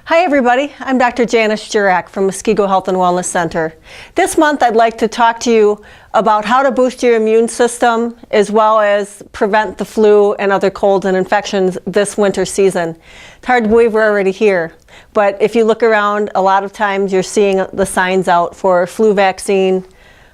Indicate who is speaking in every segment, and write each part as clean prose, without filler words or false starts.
Speaker 1: Hi everybody, I'm Dr. Janice Jurack from Muskego Health and Wellness Center. This month I'd like to talk to you about how to boost your immune system as well as prevent the flu and other colds and infections this winter season. It's hard to believe we're already here, but if you look around, a lot of times you're seeing the signs out for flu vaccine,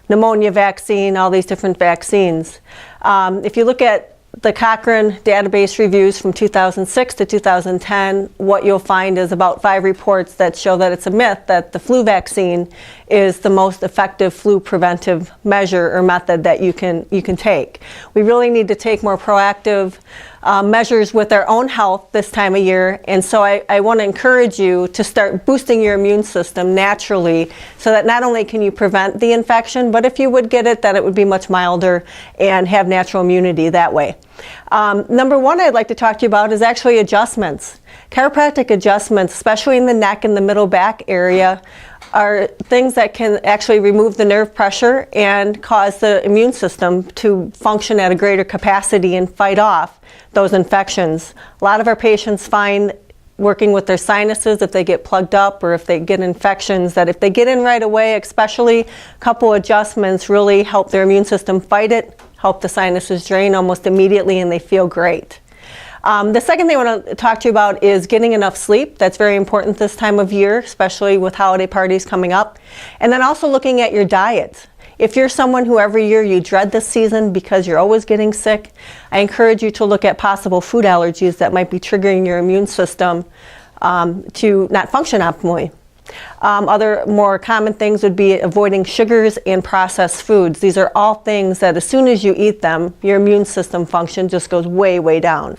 Speaker 1: pneumonia vaccine, all these different vaccines. If you look at the Cochrane database reviews from 2006 to 2010, what you'll find is about 5 reports that show that it's a myth that the flu vaccine is the most effective flu preventive measure or method that you can take. We really need to take more proactive measures with our own health this time of year, and so I want to encourage you to start boosting your immune system naturally so that not only can you prevent the infection, but if you would get it, that it would be much milder and have natural immunity that way. Number one I'd like to talk to you about is actually adjustments. Chiropractic adjustments, especially in the neck and the middle back area, are things that can actually remove the nerve pressure and cause the immune system to function at a greater capacity and fight off those infections. A lot of our patients find working with their sinuses, if they get plugged up or if they get infections, that if they get in right away, especially a couple adjustments really help their immune system fight it, help the sinuses drain almost immediately, and they feel great. The second thing I want to talk to you about is getting enough sleep. That's very important this time of year, especially with holiday parties coming up. And then also looking at your diet. If you're someone who every year you dread this season because you're always getting sick, I encourage you to look at possible food allergies that might be triggering your immune system to not function optimally. Other more common things would be avoiding sugars and processed foods. These are all things that as soon as you eat them, your immune system function just goes way, way down.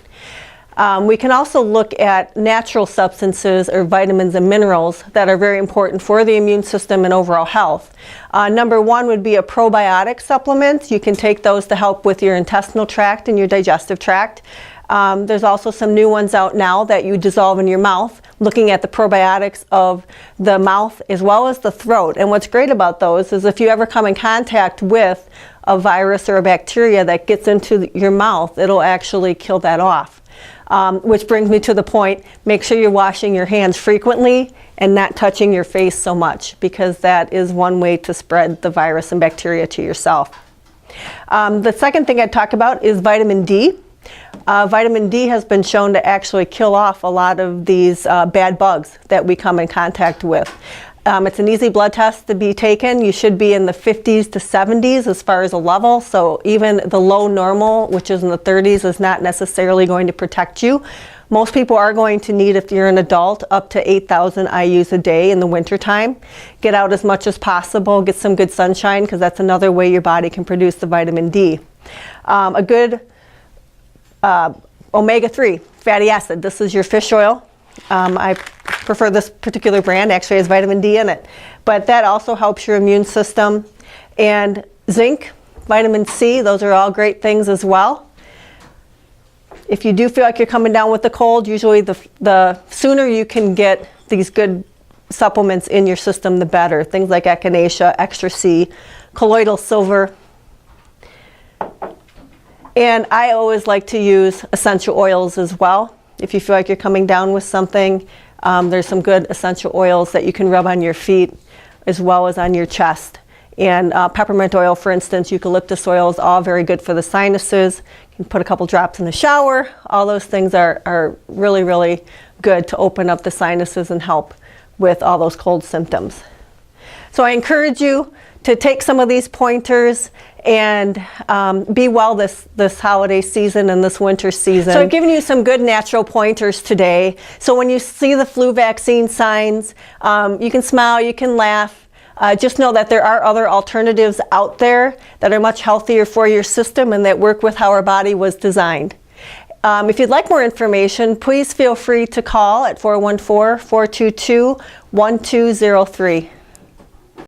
Speaker 1: We can also look at natural substances or vitamins and minerals that are very important for the immune system and overall health. Number one would be a probiotic supplement. You can take those to help with your intestinal tract and your digestive tract. There's also some new ones out now that you dissolve in your mouth, looking at the probiotics of the mouth as well as the throat. And what's great about those is if you ever come in contact with a virus or a bacteria that gets into your mouth, it'll actually kill that off. Which brings me to the point, make sure you're washing your hands frequently and not touching your face so much, because that is one way to spread the virus and bacteria to yourself. The second thing I'd talk about is vitamin D. Vitamin D has been shown to actually kill off a lot of these bad bugs that we come in contact with. It's an easy blood test to be taken. You should be in the 50s to 70s as far as a level, so even the low normal, which is in the 30s, is not necessarily going to protect you. Most people are going to need, if you're an adult, up to 8,000 IUs a day in the wintertime. Get out as much as possible, get some good sunshine, because that's another way your body can produce the vitamin D. A good omega-3 fatty acid. This is your fish oil. I prefer this particular brand, actually has vitamin D in it. But that also helps your immune system. And zinc, vitamin C, those are all great things as well. If you do feel like you're coming down with the cold, usually the sooner you can get these good supplements in your system, the better. Things like echinacea, extra C, colloidal silver. And I always like to use essential oils as well. If you feel like you're coming down with something, there's some good essential oils that you can rub on your feet as well as on your chest. And peppermint oil, for instance, eucalyptus oil is all very good for the sinuses. You can put a couple drops in the shower. All those things are really, really good to open up the sinuses and help with all those cold symptoms. So I encourage you to take some of these pointers and be well this holiday season and this winter season. So I've given you some good natural pointers today. So when you see the flu vaccine signs, you can smile, you can laugh. Just know that there are other alternatives out there that are much healthier for your system and that work with how our body was designed. If you'd like more information, please feel free to call at 414-422-1203.